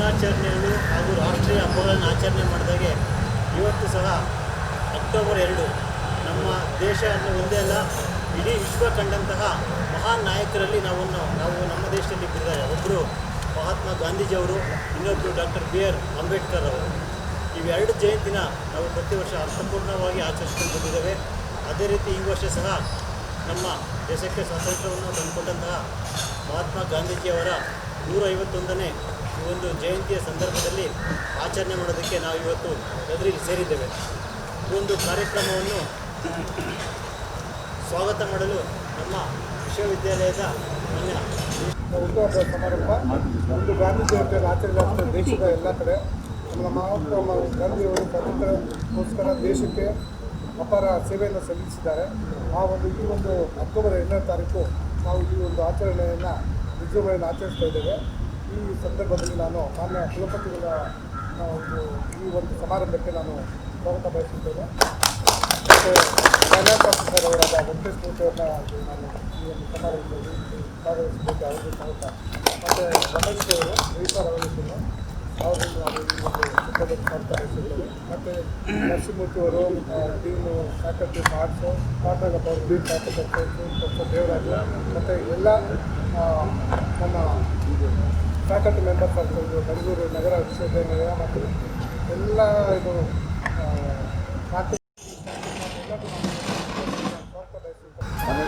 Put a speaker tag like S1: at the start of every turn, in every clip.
S1: ದಿನಾಚರಣೆಗಳು ಹಾಗೂ ರಾಷ್ಟ್ರೀಯ ಹಬ್ಬಗಳನ್ನು ಆಚರಣೆ ಮಾಡಿದಾಗೆ ಇವತ್ತು ಸಹ ಅಕ್ಟೋಬರ್ 2 ನಮ್ಮ ದೇಶ ಒಂದೇ ಅಲ್ಲ ಇಡೀ ವಿಶ್ವ ಕಂಡಂತಹ ಮಹಾನ್ ನಾಯಕರಲ್ಲಿ ನಾವು ನಮ್ಮ ದೇಶದಲ್ಲಿ ಇದ್ದಾರೆ. ಒಬ್ಬರು ಮಹಾತ್ಮ ಗಾಂಧೀಜಿಯವರು, ಇನ್ನೊಬ್ಬರು ಡಾಕ್ಟರ್ ಬಿ ಆರ್ ಅಂಬೇಡ್ಕರ್ ಅವರು. ಇವೆರಡು ಜಯಂತಿನ ನಾವು ಪ್ರತಿ ವರ್ಷ ಅರ್ಥಪೂರ್ಣವಾಗಿ ಆಚರಿಸ್ಕೊಂಡು ಬಂದಿದ್ದೇವೆ. ಅದೇ ರೀತಿ ಈ ವರ್ಷ ಸಹ ನಮ್ಮ ದೇಶಕ್ಕೆ ಸ್ವಾತಂತ್ರ್ಯವನ್ನು ತಂದುಕೊಂಡಂತಹ ಮಹಾತ್ಮ ಗಾಂಧೀಜಿಯವರ 151ನೇ ಈ ಒಂದು ಜಯಂತಿಯ ಸಂದರ್ಭದಲ್ಲಿ ಆಚರಣೆ ಮಾಡೋದಕ್ಕೆ ನಾವು ಇವತ್ತು ಎದುರಿಗೆ ಸೇರಿದ್ದೇವೆ. ಈ ಒಂದು ಕಾರ್ಯಕ್ರಮವನ್ನು ಸ್ವಾಗತ ಮಾಡಲು ನಮ್ಮ ವಿಶ್ವವಿದ್ಯಾಲಯದ
S2: ಹುಟ್ಟುಹಬ್ಬ ಸಮಾರಂಭ ಒಂದು ಗಾಂಧಿ ಜಯಂತಿಯನ್ನು ಆಚರಣೆ ದೇಶದ ಎಲ್ಲ ಕಡೆ ನಮ್ಮ ಮಹಾತ್ಮ ಗಾಂಧಿಯವರು ಸ್ವಾತಂತ್ರ್ಯಕ್ಕೋಸ್ಕರ ದೇಶಕ್ಕೆ ಅಪಾರ ಸೇವೆಯನ್ನು ಸಲ್ಲಿಸಿದ್ದಾರೆ. ಈ ಒಂದು ಅಕ್ಟೋಬರ್ 2ನೇ ತಾರೀಕು ನಾವು ಈ ಒಂದು ಆಚರಣೆಯನ್ನು ವಿಜೃಂಭಣೆಯನ್ನು ಆಚರಿಸ್ತಾ ಇದ್ದೇವೆ. ಈ ಸಂದರ್ಭದಲ್ಲಿ ನಾನು ಮಾನ್ಯ ಕುಲಪತಿಗಳ ಈ ಒಂದು ಸಮಾರಂಭಕ್ಕೆ ನಾನು ಸ್ವಾಗತ ಬಯಸುತ್ತೇನೆ. ಮತ್ತು ಫೈನಾನ್ಸ್ ಆಫೀಸರ್ ಅವರಾದ ವೆಂಕಟೇಶ್ ಮೂರ್ತಿಯವ್ರನ್ನ ನಾನು ಈ ಒಂದು ಸಮಾರಂಭದಲ್ಲಿ ಭಾಗವಹಿಸಬೇಕು. ಅವರಿಗೆ ಸ್ವಾಗತ. ಮತ್ತು ರಮೇಶ್ ಅವರು ರವಿಪಾರ್ ಅವರಿಗೂ ಅವರನ್ನು ನಾವು ಈ ಒಂದು ಸಂದರ್ಭದಲ್ಲಿ ಸ್ವಾಗತ ಬಯಸುತ್ತೇವೆ. ಮತ್ತು ನರಸಿಂಹಮೂರ್ತಿಯವರು ಡೀನು ಫ್ಯಾಕಲ್ಟಿ ಆರ್ಟ್ಸು, ಪಾಟಗಪ್ಪ ಅವರು ಡೀನ್ ಫ್ಯಾಕಲ್ಟಿ ಪ್ರೊಫೆಸರ್ ದೇವರಾಜ ಮತ್ತು ಎಲ್ಲ ನಮ್ಮ ಫ್ಯಾಕಲ್ಟಿ ಮೆಂಬರ್ಸ್ ಆಗ್ಬೋದು, ಬೆಂಗಳೂರು ನಗರ ವಿಶ್ವವಿದ್ಯಾನಿಲಯ ಮತ್ತು ಎಲ್ಲ ಇದು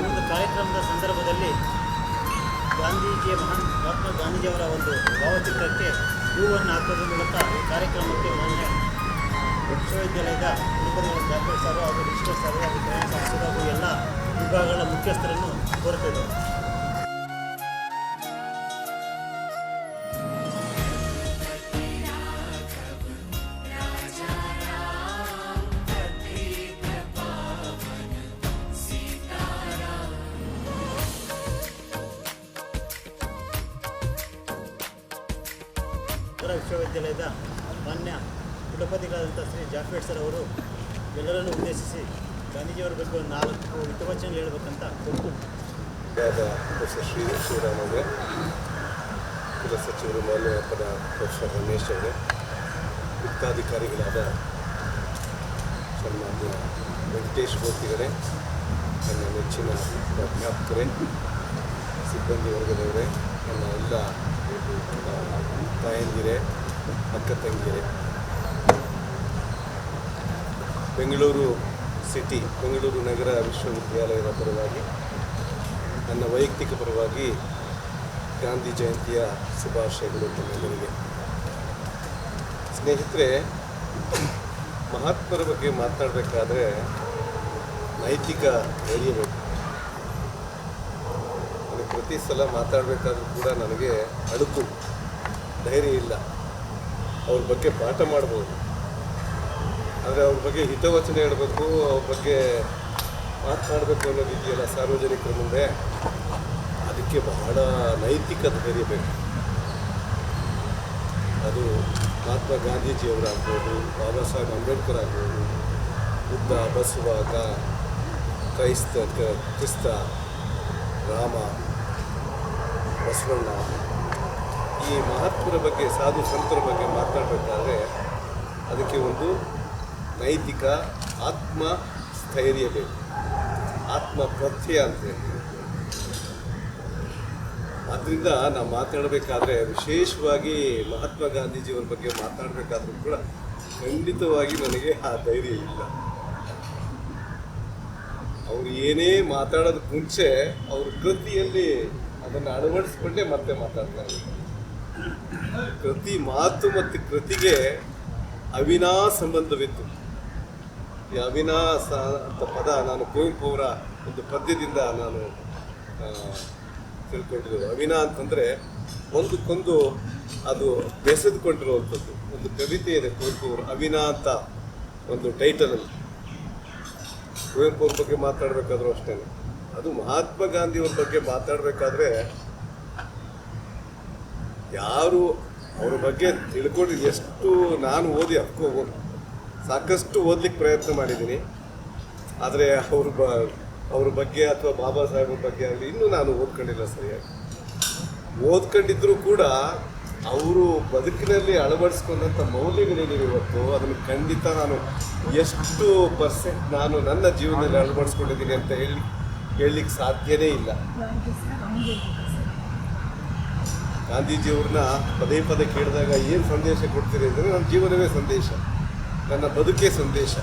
S1: ಒಂದು ಕಾರ್ಯಕ್ರಮದ ಸಂದರ್ಭದಲ್ಲಿ ಮಹಾತ್ಮ ಗಾಂಧೀಜಿಯವರ ಒಂದು ಭಾವಚಿತ್ರಕ್ಕೆ ಹೂವನ್ನು ಹಾಕೋದ್ರ ಮೂಲಕ ಈ ಕಾರ್ಯಕ್ರಮಕ್ಕೆ ಮಾನ್ಯ ವಿಶ್ವವಿದ್ಯಾಲಯದ ಕುಲಪತಿಗಳ ಜಾಫರ್ ಸರ್ ಹಾಗೂ ರಿಜಿಸ್ಟರ್ ಸರ್ ಹಾಗೂ ಫೈನಾನ್ಸ್ ಆಫೀಸರ್ ಹಾಗೂ ಎಲ್ಲ ವಿಭಾಗಗಳ ಮುಖ್ಯಸ್ಥರನ್ನು ಕೋರುತ್ತಿದ್ದಾರೆ. ವಿಶ್ವವಿದ್ಯಾಲಯದ ಮಾನ್ಯ ಕುಲಪತಿಗಳಾದಂಥ ಶ್ರೀ ಜಾಫರ್ ಸರ್ ಅವರು ಎಲ್ಲರನ್ನೂ ಉದ್ದೇಶಿಸಿ ಗಾಂಧೀಜಿಯವರ ಬಗ್ಗೆ ಒಂದು 4 ಹಿತವಚನ ಹೇಳಬೇಕಂತ
S3: ಪ್ರೊಫೆಸರ್ ಶ್ರೀರಾಮ್ ಅವರೇ, ಕುಲ ಸಚಿವರು ಮಾನ್ಯ ಪ್ರೊಫೆಸರ್ ರಮೇಶ್ ಅವರೇ, ವಿತ್ತಾಧಿಕಾರಿಗಳಾದ ಸನ್ಮಾನ್ಯ ವೆಂಕಟೇಶ್ ಮೂರ್ತಿಗಳೇ, ನನ್ನ ನೆಚ್ಚಿನ ಪ್ರಾಧ್ಯಾಪಕರೇ, ಸಿಬ್ಬಂದಿ ವರ್ಗದವರೇ, ನನ್ನ ಎಲ್ಲ ತಾಯಂದಿರೇ, ಅಕ್ಕ ತಂಗಿಯರೇ, ಬೆಂಗಳೂರು ಸಿಟಿ, ಬೆಂಗಳೂರು ನಗರ ವಿಶ್ವವಿದ್ಯಾಲಯದ ಪರವಾಗಿ, ನನ್ನ ವೈಯಕ್ತಿಕ ಪರವಾಗಿ ಗಾಂಧಿ ಜಯಂತಿಯ ಶುಭಾಶಯಗಳು ತಮ್ಮೆಲ್ಲರಿಗೆ. ಸ್ನೇಹಿತರೆ, ಮಹಾತ್ಮರ ಬಗ್ಗೆ ಮಾತನಾಡಬೇಕಾದ್ರೆ ನೈತಿಕ ಧೈರ್ಯ ಬೇಕು. ನನಗೆ ಪ್ರತಿ ಸಲ ಮಾತಾಡಬೇಕಾದ್ರೂ ಕೂಡ ನನಗೆ ಅಳುಕು, ಧೈರ್ಯ ಇಲ್ಲ. ಅವ್ರ ಬಗ್ಗೆ ಪಾಠ ಮಾಡ್ಬೋದು, ಆದರೆ ಅವ್ರ ಬಗ್ಗೆ ಹಿತವಚನ ಹೇಳಬೇಕು, ಅವ್ರ ಬಗ್ಗೆ ಮಾತನಾಡಬೇಕು ಅನ್ನೋದಿದೆಯಲ್ಲ ಸಾರ್ವಜನಿಕರ ಮುಂದೆ, ಅದಕ್ಕೆ ಬಹಳ ನೈತಿಕ ಧೈರ್ಯ ಬೇಕು. ಅದು ಮಹಾತ್ಮ ಗಾಂಧೀಜಿಯವರಾಗ್ಬೋದು, ಬಾಬಾ ಸಾಹೇಬ್ ಅಂಬೇಡ್ಕರ್ ಆಗ್ಬೋದು, ಬುದ್ಧ, ಬಸವ, ಕ್ರಿಸ್ತ, ರಾಮ, ಬಸವಣ್ಣ, ಈ ಮಹಾತ್ಮರ ಬಗ್ಗೆ, ಸಾಧು ಸಂತರ ಬಗ್ಗೆ ಮಾತನಾಡಬೇಕಾದ್ರೆ ಅದಕ್ಕೆ ಒಂದು ನೈತಿಕ ಆತ್ಮಸ್ಥೈರ್ಯ ಬೇಕು, ಆತ್ಮ ಪ್ರತ್ಯಯ ಅಂತ ಹೇಳಿ. ಆದ್ದರಿಂದ ನಾವು ಮಾತಾಡಬೇಕಾದ್ರೆ, ವಿಶೇಷವಾಗಿ ಮಹಾತ್ಮ ಗಾಂಧೀಜಿಯವರ ಬಗ್ಗೆ ಮಾತನಾಡಬೇಕಾದ್ರೂ ಕೂಡ ಖಂಡಿತವಾಗಿ ನನಗೆ ಆ ಧೈರ್ಯ ಇಲ್ಲ. ಅವರು ಏನೇ ಮಾತಾಡೋದಕ್ಕೆ ಮುಂಚೆ ಅವ್ರ ಕೃತಿಯಲ್ಲಿ ಅದನ್ನು ಅಳವಡಿಸ್ಕೊಂಡೇ ಮತ್ತೆ ಮಾತಾಡ್ತಾರೆ. ಕೃತಿ ಮಾತು ಮತ್ತು ಕೃತಿಗೆ ಅವಿನಾ ಸಂಬಂಧವಿತ್ತು. ಈ ಅವಿನಾಶ ಅಂತ ಪದ ನಾನು ಕುವೆಂಪು ಅವರ ಒಂದು ಪದ್ಯದಿಂದ ನಾನು ತಿಳ್ಕೊಂಡಿರೋದು. ಅವಿನಾ ಅಂತಂದರೆ ಒಂದಕ್ಕೊಂದು ಅದು ಬೆಸೆದುಕೊಂಡಿರುವಂಥದ್ದು. ಒಂದು ಕವಿತೆ ಇದೆ ಕುವೆಂಪು ಅವರು, ಅವಿನಾ ಅಂತ ಒಂದು ಟೈಟಲಲ್ಲಿ. ಕುವೆಂಪು ಅವ್ರ ಬಗ್ಗೆ ಮಾತಾಡಬೇಕಾದ್ರೂ ಅಷ್ಟೇ. ಅದು ಮಹಾತ್ಮ ಗಾಂಧಿಯವ್ರ ಬಗ್ಗೆ ಮಾತಾಡಬೇಕಾದ್ರೆ ಯಾರು ಅವ್ರ ಬಗ್ಗೆ ತಿಳ್ಕೊಂಡು, ಎಷ್ಟು ನಾನು ಸಾಕಷ್ಟು ಓದಲಿಕ್ಕೆ ಪ್ರಯತ್ನ ಮಾಡಿದ್ದೀನಿ, ಆದರೆ ಅವ್ರ ಬಗ್ಗೆ ಅಥವಾ ಬಾಬಾ ಸಾಹೇಬ್ರ ಬಗ್ಗೆ ಆಗಲಿ ಇನ್ನೂ ನಾನು ಓದ್ಕೊಂಡಿಲ್ಲ ಸರಿಯಾಗಿ. ಓದ್ಕೊಂಡಿದ್ರೂ ಕೂಡ ಅವರು ಬದುಕಿನಲ್ಲಿ ಅಳವಡಿಸ್ಕೊಂಡಂಥ ಮೌಲ್ಯಗಳೇನಿವೆ ಇವತ್ತು ಅದನ್ನು ಖಂಡಿತ ನಾನು ಎಷ್ಟು ಪರ್ಸೆಂಟ್ ನಾನು ನನ್ನ ಜೀವನದಲ್ಲಿ ಅಳವಡಿಸ್ಕೊಂಡಿದ್ದೀನಿ ಅಂತ ಹೇಳಲಿಕ್ಕೆ ಸಾಧ್ಯನೇ ಇಲ್ಲ. ಗಾಂಧೀಜಿಯವ್ರನ್ನ ಪದೇ ಪದೇ ಕೇಳಿದಾಗ ಏನು ಸಂದೇಶ ಕೊಡ್ತೀರಿ ಅಂದರೆ ನನ್ನ ಜೀವನವೇ ಸಂದೇಶ, ನನ್ನ ಬದುಕೇ ಸಂದೇಶ.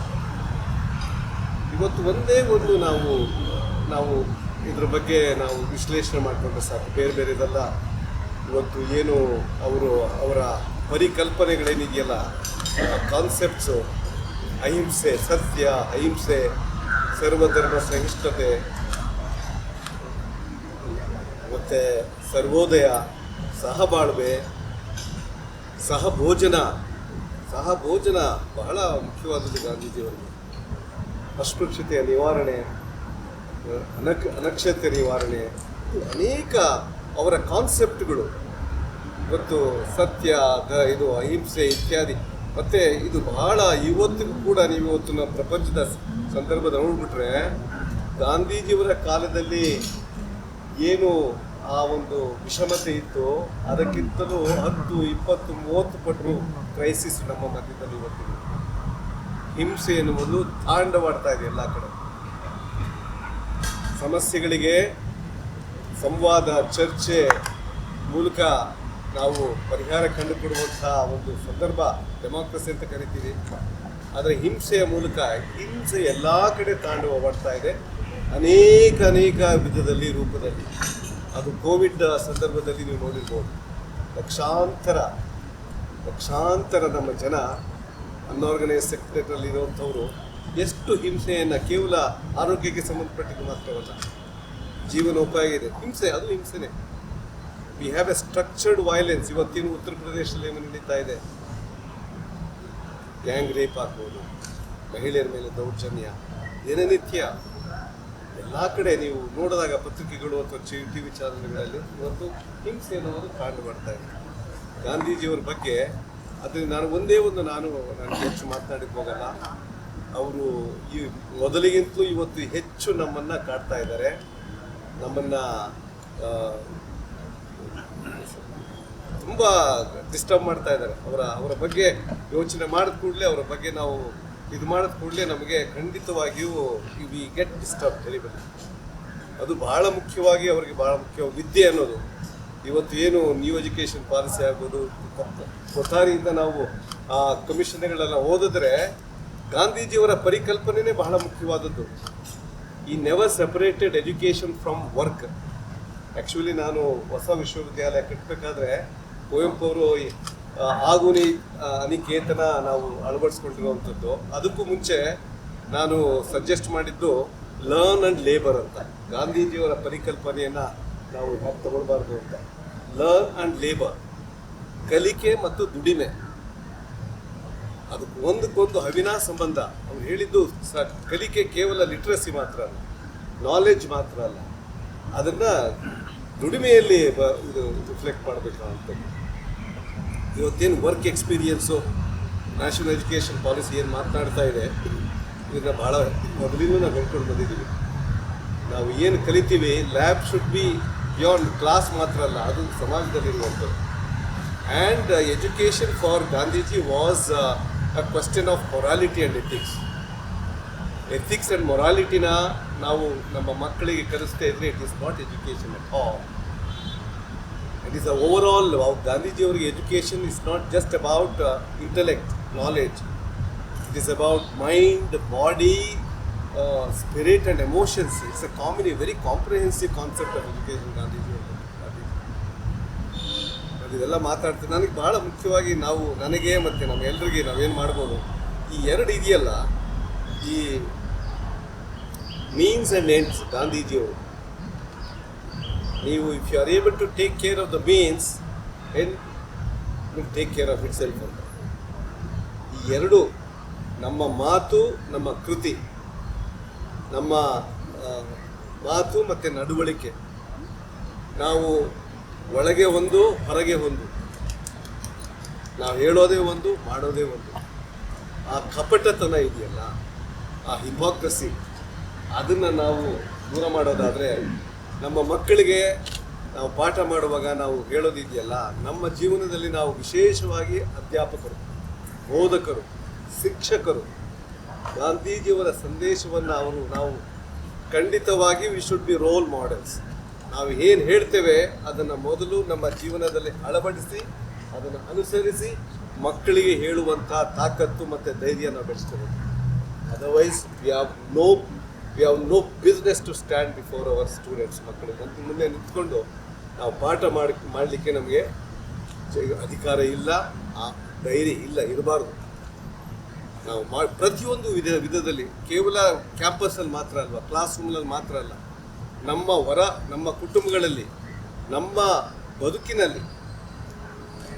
S3: ಇವತ್ತು ಒಂದೇ ಒಂದು ನಾವು ಇದ್ರ ಬಗ್ಗೆ ನಾವು ವಿಶ್ಲೇಷಣೆ ಮಾಡಿಕೊಂಡ್ರೆ ಸಾಕು. ಬೇರೆ ಬೇರೆದೆಲ್ಲ ಇವತ್ತು ಏನು ಅವರ ಪರಿಕಲ್ಪನೆಗಳೇನಿದೆಯಲ್ಲ, ಕಾನ್ಸೆಪ್ಟ್ಸು, ಅಹಿಂಸೆ, ಸತ್ಯ, ಅಹಿಂಸೆ, ಸರ್ವಧರ್ಮ ಸಹಿಷ್ಣುತೆ, ಮತ್ತು ಸರ್ವೋದಯ, ಸಹಬಾಳ್ವೆ, ಸಹಭೋಜನ ಬಹಳ ಮುಖ್ಯವಾದದ್ದು ಗಾಂಧೀಜಿಯವರಿಗೆ. ಅಸ್ಪೃಶ್ಯತೆಯ ನಿವಾರಣೆ, ಅನಕ್ಷತೆ ನಿವಾರಣೆ, ಅನೇಕ ಅವರ ಕಾನ್ಸೆಪ್ಟ್ಗಳು ಇವತ್ತು ಸತ್ಯ, ಇದು ಅಹಿಂಸೆ ಇತ್ಯಾದಿ. ಮತ್ತು ಇದು ಬಹಳ ಇವತ್ತಿಗೂ ಕೂಡ ನೀವು ಇವತ್ತು ನಮ್ಮ ಪ್ರಪಂಚದ ಸಂದರ್ಭದ ನೋಡಿಬಿಟ್ರೆ ಗಾಂಧೀಜಿಯವರ ಕಾಲದಲ್ಲಿ ಏನು ಆ ಒಂದು ವಿಷಮತೆ ಇತ್ತು ಅದಕ್ಕಿಂತಲೂ 10, 20, 30 ಪಟ್ಟು ಕ್ರೈಸಿಸ್ ನಮ್ಮ ಮಧ್ಯದಲ್ಲಿ ಇವತ್ತು ಹಿಂಸೆ ಎನ್ನುವುದು ತಾಂಡವಾಡ್ತಾ ಇದೆ ಎಲ್ಲ ಕಡೆ. ಸಮಸ್ಯೆಗಳಿಗೆ ಸಂವಾದ, ಚರ್ಚೆ ಮೂಲಕ ನಾವು ಪರಿಹಾರ ಕಂಡುಕೊಡುವಂತಹ ಒಂದು ಸಂದರ್ಭ ಡೆಮಾಕ್ರಸಿ ಅಂತ ಕರಿತೀವಿ. ಆದರೆ ಹಿಂಸೆಯ ಮೂಲಕ ಹಿಂಸೆ ಎಲ್ಲ ಕಡೆ ತಾಂಡವಾಡ್ತಾ ಇದೆ, ಅನೇಕ ವಿಧದಲ್ಲಿ, ರೂಪದಲ್ಲಿ. ಅದು ಕೋವಿಡ್ ಸಂದರ್ಭದಲ್ಲಿ ನೀವು ನೋಡಿರ್ಬೋದು, ಲಕ್ಷಾಂತರ ನಮ್ಮ ಜನ ಅನ್ಆರ್ಗನೈಸ್ ಸೆಕ್ಟರ್ನಲ್ಲಿ ಇರುವಂಥವರು ಎಷ್ಟು ಹಿಂಸೆಯನ್ನು, ಕೇವಲ ಆರೋಗ್ಯಕ್ಕೆ ಸಂಬಂಧಪಟ್ಟಿದ್ದು ಮಾತ್ರವಲ್ಲ, ಜೀವನೋಪಾಯ ಇದೆ ಹಿಂಸೆ, ಅದು ಹಿಂಸೆನೇ. We have a structured violence. ಇವತ್ತಿನ ಉತ್ತರ ಪ್ರದೇಶದಲ್ಲಿ ಏನು ನಡೀತಾ ಇದೆ, ಗ್ಯಾಂಗ್ ರೇಪ್ ಆಗ್ಬೋದು, ಮಹಿಳೆಯರ ಮೇಲೆ ದೌರ್ಜನ್ಯ, ದಿನನಿತ್ಯ ಎಲ್ಲ ಕಡೆ ನೀವು ನೋಡಿದಾಗ ಪತ್ರಿಕೆಗಳು ಅಥವಾ TV ಚಾನಲ್ಗಳಲ್ಲಿ ಇವತ್ತು ಹಿಂಸೆ ಅನ್ನೋದು ಕಾಣು ಮಾಡ್ತಾ ಇದೆ. ಗಾಂಧೀಜಿಯವ್ರ ಬಗ್ಗೆ ಅದರಿಂದ ನಾನು ಹೆಚ್ಚು ಮಾತನಾಡಕ್ಕೆ ಹೋಗಲ್ಲ. ಅವರು ಈ ಮೊದಲಿಗಿಂತಲೂ ಇವತ್ತು ಹೆಚ್ಚು ನಮ್ಮನ್ನು ಕಾಡ್ತಾ ಇದ್ದಾರೆ, ನಮ್ಮನ್ನು ತುಂಬ ಡಿಸ್ಟರ್ಬ್ ಮಾಡ್ತಾ ಇದ್ದಾರೆ. ಅವರ ಬಗ್ಗೆ ಯೋಚನೆ ಮಾಡಿದ ಕೂಡಲೇ, ಅವರ ಬಗ್ಗೆ ನಾವು ಇದು ಮಾಡಿದ ಕೂಡಲೇ ನಮಗೆ ಖಂಡಿತವಾಗಿಯೂ ವಿ ಗೆಟ್ ಡಿಸ್ಟರ್ಬ್ ಟೆರಿಬಲಿ. ಅದು ಬಹಳ ಮುಖ್ಯವಾಗಿ ಅವರಿಗೆ ಬಹಳ ಮುಖ್ಯ ವಿದ್ಯೆ ಅನ್ನೋದು. ಇವತ್ತು ಏನು ನ್ಯೂ ಎಜುಕೇಷನ್ ಪಾಲಿಸಿ ಆಗ್ಬೋದು, ಕೊಠಾರಿಯಿಂದ ನಾವು ಆ ಕಮಿಷನ್ಗಳೆಲ್ಲ ಓದಿದ್ರೆ ಗಾಂಧೀಜಿಯವರ ಪರಿಕಲ್ಪನೆಯೇ ಬಹಳ ಮುಖ್ಯವಾದದ್ದು. ಈ never separated education from work. Actually ನಾನು ಹೊಸ ವಿಶ್ವವಿದ್ಯಾಲಯ ಕಟ್ಟಬೇಕಾದ್ರೆ ಕುವೆಂಪು ಅವರು ಆಗುನಿ ಅನಿಕೇತನ ನಾವು ಅಳವಡಿಸ್ಕೊಂಡಿರುವಂಥದ್ದು. ಅದಕ್ಕೂ ಮುಂಚೆ ನಾನು ಸಜೆಸ್ಟ್ ಮಾಡಿದ್ದು ಲರ್ನ್ ಆ್ಯಂಡ್ ಲೇಬರ್ ಅಂತ. ಗಾಂಧೀಜಿಯವರ ಪರಿಕಲ್ಪನೆಯನ್ನು ನಾವು ಯಾಕೆ ತಗೊಳ್ಬಾರ್ದು ಅಂತ. ಲರ್ನ್ ಆ್ಯಂಡ್ ಲೇಬರ್, ಕಲಿಕೆ ಮತ್ತು ದುಡಿಮೆ, ಅದಕ್ಕೆ ಒಂದಕ್ಕೊಂದು ಅವಿನಾಶ ಸಂಬಂಧ. ಅವ್ರು ಹೇಳಿದ್ದು ಕಲಿಕೆ ಕೇವಲ ಲಿಟ್ರಸಿ ಮಾತ್ರ ಅಲ್ಲ, ನಾಲೆಡ್ಜ್ ಮಾತ್ರ ಅಲ್ಲ, ಅದನ್ನು ದುಡಿಮೆಯಲ್ಲಿ ಇದು ರಿಫ್ಲೆಕ್ಟ್ ಮಾಡಬೇಕಾಗುತ್ತೆ. ಇವತ್ತೇನು work experience, national education policy ಏನು ಮಾತನಾಡ್ತಾ ಇದೆ, ಇದನ್ನು ಭಾಳ ಮೊದಲಿಂದ ನಾವು ಹೇಳ್ಕೊಂಡು ಬಂದಿದ್ದೀವಿ. ನಾವು ಏನು ಕಲಿತೀವಿ, lab should be beyond class ಮಾತ್ರ ಅಲ್ಲ, ಅದು ಸಮಾಜದಲ್ಲಿರುವಂಥದ್ದು. And education for Gandhiji was a question of morality and ethics. Ethics and ಮೊರಾಲಿಟಿನ ನಾವು ನಮ್ಮ ಮಕ್ಕಳಿಗೆ ಕಲಿಸ್ತಾ ಇದ್ರೆ it is not education at all. It is a overall. ಗಾಂಧೀಜಿಯವರಿಗೆ education is not just about intellect, knowledge. It is about mind, body, spirit and emotions. It's a very comprehensive concept of education ಗಾಂಧೀಜಿಯವರು. ಇದೆಲ್ಲ ಮಾತಾಡ್ತೀನಿ. ನನಗೆ ಭಾಳ ಮುಖ್ಯವಾಗಿ ನನಗೆ ಮತ್ತು ನಮ್ಮೆಲ್ಲರಿಗೆ ನಾವೇನು ಮಾಡ್ಬೋದು, ಈ ಎರಡು ಇದೆಯಲ್ಲ, ಈ ಮೀನ್ಸ್ ಆ್ಯಂಡ್ ಎಂಡ್ಸ್. ಗಾಂಧೀಜಿಯವರು, ನೀವು if you are able to take care of the means, end will take care of itself ಅಂತ. ಈ ಎರಡು, ನಮ್ಮ ಮಾತು, ನಮ್ಮ ಕೃತಿ, ನಮ್ಮ ಮಾತು ಮತ್ತು ನಡವಳಿಕೆ, ನಾವು ಒಳಗೆ ಒಂದು, ಹೊರಗೆ ಒಂದು, ನಾವು ಹೇಳೋದೇ ಒಂದು, ಮಾಡೋದೇ ಒಂದು. ಆ ಕಪಟತನ ಇದೆಯಲ್ಲ, ಆ ಹಿಪೋಕ್ರಸಿ, ಅದನ್ನು ನಾವು ದೂರ ಮಾಡೋದಾದರೆ ನಮ್ಮ ಮಕ್ಕಳಿಗೆ ನಾವು ಪಾಠ ಮಾಡುವಾಗ ನಾವು ಹೇಳೋದಿದೆಯಲ್ಲ, ನಮ್ಮ ಜೀವನದಲ್ಲಿ ನಾವು ವಿಶೇಷವಾಗಿ ಅಧ್ಯಾಪಕರು, ಬೋಧಕರು, ಶಿಕ್ಷಕರು ಗಾಂಧೀಜಿಯವರ ಸಂದೇಶವನ್ನು ನಾವು ಖಂಡಿತವಾಗಿ we should be roll models. ನಾವು ಏನು ಹೇಳ್ತೇವೆ ಅದನ್ನು ಮೊದಲು ನಮ್ಮ ಜೀವನದಲ್ಲಿ ಅಳವಡಿಸಿ ಅದನ್ನು ಅನುಸರಿಸಿ ಮಕ್ಕಳಿಗೆ ಹೇಳುವಂಥ ತಾಕತ್ತು ಮತ್ತು ಧೈರ್ಯ ನಾವು ಬೆಳೆಸ್ತೇವೆ. Otherwise we have no business to stand before our students. ಮಕ್ಕಳಿಗೆ ಮುಂದೆ ನಿಂತ್ಕೊಂಡು ನಾವು ಪಾಠ ಮಾಡಲಿಕ್ಕೆ ನಮಗೆ ಅಧಿಕಾರ ಇಲ್ಲ, ಆ ಧೈರ್ಯ ಇಲ್ಲ, ಇರಬಾರ್ದು. ನಾವು ಪ್ರತಿಯೊಂದು ವಿಧದಲ್ಲಿ ಕೇವಲ ಕ್ಯಾಂಪಸ್ಸಲ್ಲಿ ಮಾತ್ರ ಅಲ್ವಾ, ಕ್ಲಾಸ್ ರೂಮ್ನಲ್ಲಿ ಮಾತ್ರ ಅಲ್ಲ, ನಮ್ಮ ಕುಟುಂಬಗಳಲ್ಲಿ, ನಮ್ಮ ಬದುಕಿನಲ್ಲಿ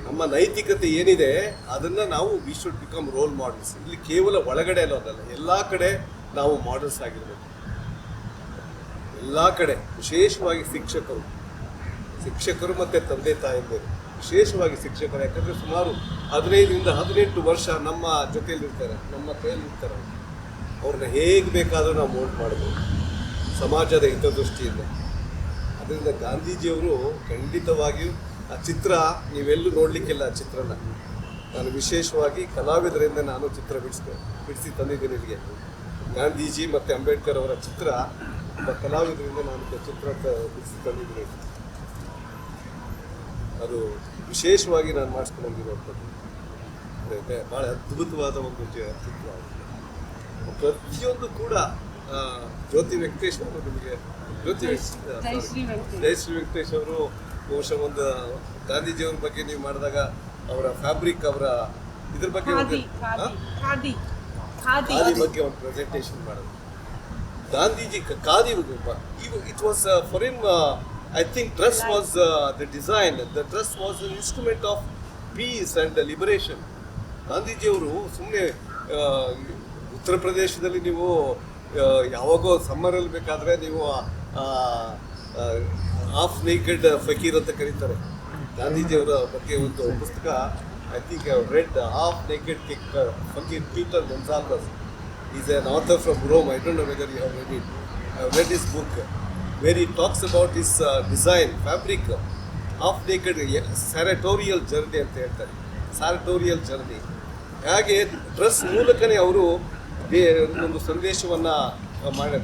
S3: ನಮ್ಮ ನೈತಿಕತೆ ಏನಿದೆ ಅದನ್ನು ನಾವು we should become roll models. ಇಲ್ಲಿ ಕೇವಲ ಒಳಗಡೆ ಅಲ್ಲೋದಲ್ಲ, ಎಲ್ಲ ಕಡೆ ನಾವು ಮಾಡೆಲ್ಸ್ ಆಗಿರಬೇಕು. ಎಲ್ಲ ಕಡೆ ವಿಶೇಷವಾಗಿ ಶಿಕ್ಷಕರು ಮತ್ತು ತಂದೆ ತಾಯಿಯಂದಿರು, ವಿಶೇಷವಾಗಿ ಶಿಕ್ಷಕರು. ಯಾಕಂದರೆ ಸುಮಾರು 15-18 ವರ್ಷ ನಮ್ಮ ಜೊತೆಯಲ್ಲಿರ್ತಾರೆ, ನಮ್ಮ ಕೈಯಲ್ಲಿರ್ತಾರೆ. ಅವ್ರನ್ನ ಹೇಗೆ ಬೇಕಾದರೂ ನಾವು ಮೋಲ್ಡ್ ಮಾಡ್ಬೋದು ಸಮಾಜದ ಹಿತದೃಷ್ಟಿಯಿಂದ. ಅದರಿಂದ ಗಾಂಧೀಜಿಯವರು ಖಂಡಿತವಾಗಿಯೂ ಆ ಚಿತ್ರ ನೀವೆಲ್ಲೂ ನೋಡಲಿಕ್ಕಿಲ್ಲ. ಆ ಚಿತ್ರನ ನಾನು ವಿಶೇಷವಾಗಿ ಕಲಾವಿದರಿಂದ ನಾನು ಚಿತ್ರ ಬಿಡಿಸಿ ತಂದಿದ್ದೀನಿ ಇಲ್ಲಿಗೆ. ಗಾಂಧೀಜಿ ಮತ್ತು ಅಂಬೇಡ್ಕರ್ ಅವರ ಚಿತ್ರ ಒಬ್ಬ ಕಲಾವಿದರಿಂದ ನಾನು ಚಿತ್ರ ಬಿಡಿಸಿ ತಂದಿದ್ದೀನಿ. ಅದು ವಿಶೇಷವಾಗಿ ನಾನು ಮಾಡಿಸ್ಕೊಂಡು ಬಂದಿರುವಂಥದ್ದು. ಭಾಳ ಅದ್ಭುತವಾದ ಒಂದು ಚಿತ್ರ. ಪ್ರತಿಯೊಂದು ಕೂಡ ಜ್ಯೋತಿ ವೆಂಕಟೇಶ್ ಅವರು ನಿಮಗೆ ಜಯಶ್ರೀ ವೆಂಕಟೇಶ್ ಅವರು ಬಹುಶಃ ಒಂದು ಗಾಂಧೀಜಿಯವ್ರ ಬಗ್ಗೆ ನೀವು ಮಾಡಿದಾಗ ಅವರ ಫ್ಯಾಬ್ರಿಕ್, ಅವರ ಇದ್ರ ಬಗ್ಗೆ ಖಾದಿ ಬಗ್ಗೆ ಒಂದು ಪ್ರೆಸೆಂಟೇಷನ್ ಮಾಡೋದು. Gandhiji khadi it was for him. I think dress was the design. The dress was an instrument of peace and liberation. ಗಾಂಧೀಜಿಯವರು ಸುಮ್ಮನೆ ಉತ್ತರ ಪ್ರದೇಶದಲ್ಲಿ ನೀವು ಯಾವಾಗೋ ಸಮ್ಮರಲ್ಲಿ ಬೇಕಾದರೆ ನೀವು ಹಾಫ್ ನೇಕೆಡ್ ಫಕೀರ್ ಅಂತ ಕರೀತಾರೆ. ಗಾಂಧೀಜಿಯವರ ಬಗ್ಗೆ ಒಂದು ಪುಸ್ತಕ, I think I have read half naked fakir Peter Gonsalves. Is an author from Rome. I don't know whether you have read it. I have read his book where he talks about his design, fabric, half-naked sartorial journey ಅಂತ ಹೇಳ್ತಾರೆ. sartorial journey. ಹಾಗೆ dress ಮೂಲಕನೇ ಅವರು ಒಂದು ಸಂದೇಶವನ್ನು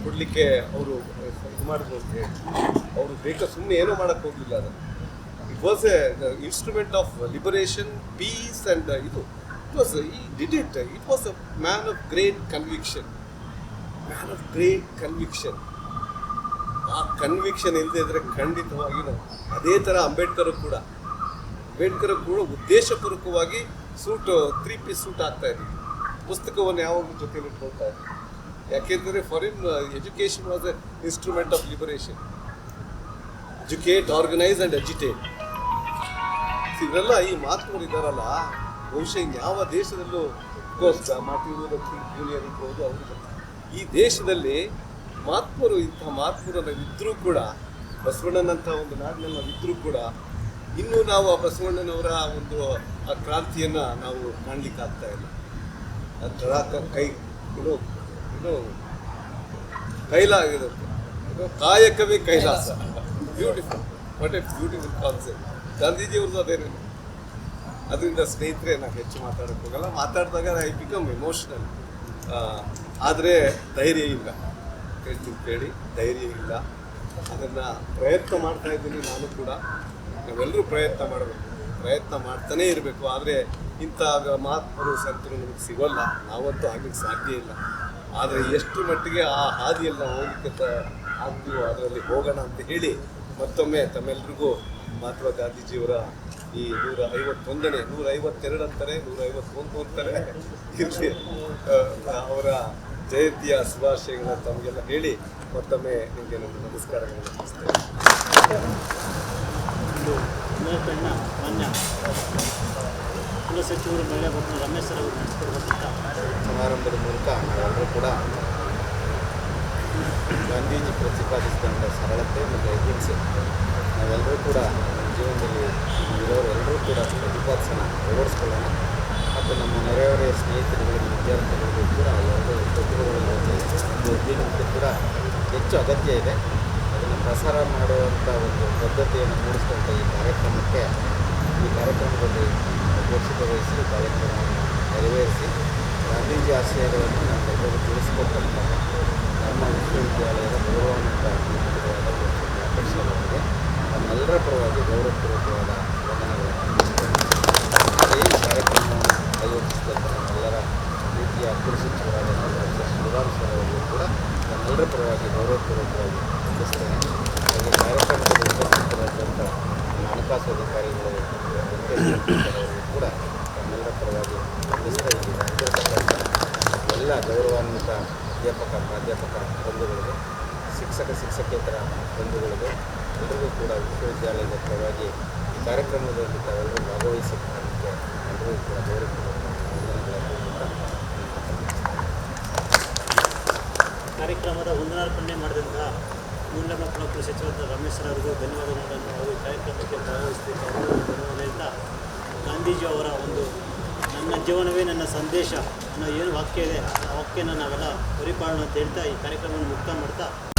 S3: ಕೊಡಲಿಕ್ಕೆ ಅವರು ಇದು ಮಾಡಿದ್ರು ಅಂತ ಹೇಳಿ ಅವರು ಸುಮ್ಮನೆ ಏನೂ ಮಾಡೋಕ್ಕೆ ಹೋಗಲಿಲ್ಲ. ಅದು it was a instrument of liberation, peace and ಇದು it was it was a man of great conviction. ಆ ಕನ್ವಿಕ್ಷನ್ ಇಲ್ಲದೆ ಇದ್ದರೆ ಖಂಡಿತವಾಗಿಯೂ ಅದೇ ಥರ ಅಂಬೇಡ್ಕರ್ ಕೂಡ ಉದ್ದೇಶಪೂರ್ವಕವಾಗಿ 3-piece ಸೂಟ್ ಆಗ್ತಾ ಇದ್ವಿ. ಪುಸ್ತಕವನ್ನು ಯಾವಾಗಲೂ ಜೊತೆಯಲ್ಲಿ ಇಟ್ಕೊಳ್ತಾ ಇದ್ವಿ. ಯಾಕೆಂದರೆ for him education was a instrument of liberation. Educate, organise and agitate. ಇವರೆಲ್ಲ ಈ ಮಾತುಗಳು ಇದ್ದಾರಲ್ಲ, ಬಹುಶಃ ಯಾವ ದೇಶದಲ್ಲೂ ಮಾರ್ಟಿನ್ ಲೂಥರ್ ಕಿಂಗ್ ಜೂನಿಯರ್ ಇರ್ಬೋದು, ಅವರು ಈ ದೇಶದಲ್ಲಿ ಇಂಥ ಮಹಾತ್ಮರು ಇದ್ದರೂ ಕೂಡ, ಬಸವಣ್ಣನಂಥ ಒಂದು ನಾಡಿನಲ್ಲಿ ನಾವು ಇದ್ದರೂ ಕೂಡ ಇನ್ನೂ ನಾವು ಆ ಬಸವಣ್ಣನವರ ಒಂದು ಆ ಕ್ರಾಂತಿಯನ್ನು ನಾವು ಕಾಣಲಿಕ್ಕೆ ಆಗ್ತಾ ಇಲ್ಲ. ಕಾಯಕವೇ ಕೈಲಾಸ. Beautiful, what a beautiful concept. ಗಾಂಧೀಜಿಯವ್ರದ್ದು ಅದೇನೇ. ಅದರಿಂದ ಸ್ನೇಹಿತರೆ ನಾನು ಹೆಚ್ಚು ಮಾತಾಡೋಕ್ಕೆ ಹೋಗಲ್ಲ. ಮಾತಾಡಿದಾಗ ಐ ಬಿಕಮ್ ಎಮೋಷ್ನಲ್. ಆದರೆ ಧೈರ್ಯ ಇಲ್ಲ, ಕೇಳಿ ಧೈರ್ಯ ಇಲ್ಲ. ಅದನ್ನು ಪ್ರಯತ್ನ ಮಾಡ್ತಾ ಇದ್ದೀನಿ ನಾನು ಕೂಡ. ನಾವೆಲ್ಲರೂ ಪ್ರಯತ್ನ ಮಾಡ್ತಾನೇ ಇರಬೇಕು. ಆದರೆ ಇಂಥ ಮಹಾತ್ಮರು ಸಂತರು ನಮಗೆ ಸಿಗೋಲ್ಲ, ನಾವಂತೂ ಆಗಲಿಕ್ಕೆ ಸಾಧ್ಯ ಇಲ್ಲ. ಆದರೆ ಎಷ್ಟು ಮಟ್ಟಿಗೆ ಆ ಹಾದಿಯಲ್ಲಿ ನಾವು ಹೋಗ್ಲಿಕ್ಕೆ ಆಗ್ತೀವೋ ಅದರಲ್ಲಿ ಹೋಗೋಣ ಅಂತ ಹೇಳಿ ಮತ್ತೊಮ್ಮೆ ತಮ್ಮೆಲ್ಲರಿಗೂ ಮಹಾತ್ಮ ಗಾಂಧೀಜಿಯವರ ಈ 151ನೇ 152 ಅಂತಾರೆ, 151 ಅಂತಾರೆ ಇರಲಿ, ಅವರ ಜಯಂತಿಯ ಶುಭಾಶಯಗಳನ್ನು ತಮಗೆಲ್ಲ ಹೇಳಿ ಮತ್ತೊಮ್ಮೆ ನಿಮಗೆ ನನ್ನ ನಮಸ್ಕಾರಗಳನ್ನು ತಿಳಿಸ್ತೇನೆ.
S1: ಒಂದು ಯುವಕರನ್ನ ಮಾನ್ಯ ಕುಲ ಸಚಿವರು ಮಹಿಳಾ ಮತ್ತು ರಮೇಶ್ ಅವರು ನಡೆಸಿಕೊಡುವಂಥ
S4: ಸಮಾರಂಭದ ಮೂಲಕ ನಾವೆಲ್ಲರೂ ಕೂಡ ಗಾಂಧೀಜಿ ಪ್ರತಿಪಾದಿಸಿದಂಥ ಸರಳತೆ ಮತ್ತು ಅಹಿಂಸೆ ನಾವೆಲ್ಲರೂ ಕೂಡ ಜೀವನದಲ್ಲಿ ಇರೋರೆಲ್ಲರೂ ಕೂಡ ಪ್ರತಿಪಾದಿಸೋಣ, ಅಳವಡಿಸ್ಕೊಳ್ಳೋಣ. ಮತ್ತು ನಮ್ಮ ನೆರೆಹೊರೆಯ ಸ್ನೇಹಿತರುಗಳಿಗೆ, ವಿದ್ಯಾರ್ಥಿಗಳಿಗೂ ಕೂಡ ಎರಡು ಪ್ರತಿಭೆಗಳನ್ನು ಕೂಡ ಹೆಚ್ಚು ಅಗತ್ಯ ಇದೆ. ಅದನ್ನು ಪ್ರಸಾರ ಮಾಡುವಂಥ ಒಂದು ಬದ್ಧತೆಯನ್ನು ಮೂಡಿಸಿದಂಥ ಈ ಕಾರ್ಯಕ್ರಮದಲ್ಲಿ ಅಧ್ಯಕ್ಷತೆ ವಹಿಸಿ ಕಾರ್ಯಕ್ರಮವನ್ನು ನೆರವೇರಿಸಿ ಗಾಂಧೀಜಿ ಆಶಯಗಳನ್ನು ನಮ್ಮೆಲ್ಲರಿಗೂ ತಿಳಿಸಿಕೊಟ್ಟಂಥ ನಮ್ಮ ವಿಶ್ವವಿದ್ಯಾಲಯದ ಗೌರವಾನ್ವಿತ ಅಧ್ಯಕ್ಷರಿಗೆ ನಮ್ಮೆಲ್ಲರ ಪರವಾಗಿ ಗೌರವಪೂರ್ವಕವಾದ ವಂದನೆಗಳನ್ನು ಅದೇ ಈ ಕಾರ್ಯಕ್ರಮವನ್ನು ಆಯೋಜಿಸಿದಂಥ ನಮ್ಮೆಲ್ಲರ ರೀತಿಯ ಕೃಷಿ ಸಚಿವರಾದ ಶ್ರೀರಾಮ್ ಸರ್ ಅವರಿಗೂ ಕೂಡ ನಮ್ಮೆಲ್ಲರ ಪರವಾಗಿ ಗೌರವಪೂರ್ವಕವಾಗಿ ವಂದಿಸ್ತೇನೆ. ಹಾಗೆ ಕಾರ್ಯಕ್ರಮದಲ್ಲಿ ಉಪಸ್ಥಿತರಾದಂಥ ಹಣಕಾಸು ಅಧಿಕಾರಿಗಳು ಅವರಿಗೂ ಕೂಡ ನಮ್ಮೆಲ್ಲರ ಪರವಾಗಿ ವಂದಿಸ್ತಾ ಇಲ್ಲಿ ಬಂದಿರತಕ್ಕಂಥ ಎಲ್ಲ ಗೌರವಾನ್ವಿತ ಪ್ರಾಧ್ಯಾಪಕ ಬಂಧುಗಳಿಗೆ ಶಿಕ್ಷಕೇತರ ಬಂಧುಗಳಿಗೆ ಎಲ್ಲರಿಗೂ ಕೂಡ ವಿಶ್ವವಿದ್ಯಾಲಯದ ಪರವಾಗಿ ಈ ಕಾರ್ಯಕ್ರಮದಲ್ಲಿ ತಾವೆಲ್ಲರೂ ಭಾಗವಹಿಸಿದ್ದಕ್ಕೆ ಎಲ್ಲರಿಗೂ ಕೂಡ ಗೌರವಪೂರ್ವಕ ವಂದನೆಗಳನ್ನು
S1: ಕಾರ್ಯಕ್ರಮದ ವಂದನಾರ್ಪಣೆ ಮಾಡಿದಂತಹ ಮೂಲ ಮಕ್ಕಳ ಕೃಷಿ ಸಚಿವ ರಮೇಶ್ ಸರ್ ಅವರಿಗೂ ಧನ್ಯವಾದಗಳನ್ನು ಹಾಗೂ ಈ ಕಾರ್ಯಕ್ರಮಕ್ಕೆ ಭಾಗವಹಿಸಿದ ಗಾಂಧೀಜಿ ಅವರ ಒಂದು ನನ್ನ ಜೀವನವೇ ನನ್ನ ಸಂದೇಶ ಅನ್ನೋ ಏನು ವಾಕ್ಯ ಇದೆ ಆ ವಾಕ್ಯನ ನಾವೆಲ್ಲ ಪರಿಪಾಲನೆ ಅಂತ ಹೇಳ್ತಾ ಈ ಕಾರ್ಯಕ್ರಮವನ್ನು ಮುಕ್ತ ಮಾಡ್ತಾ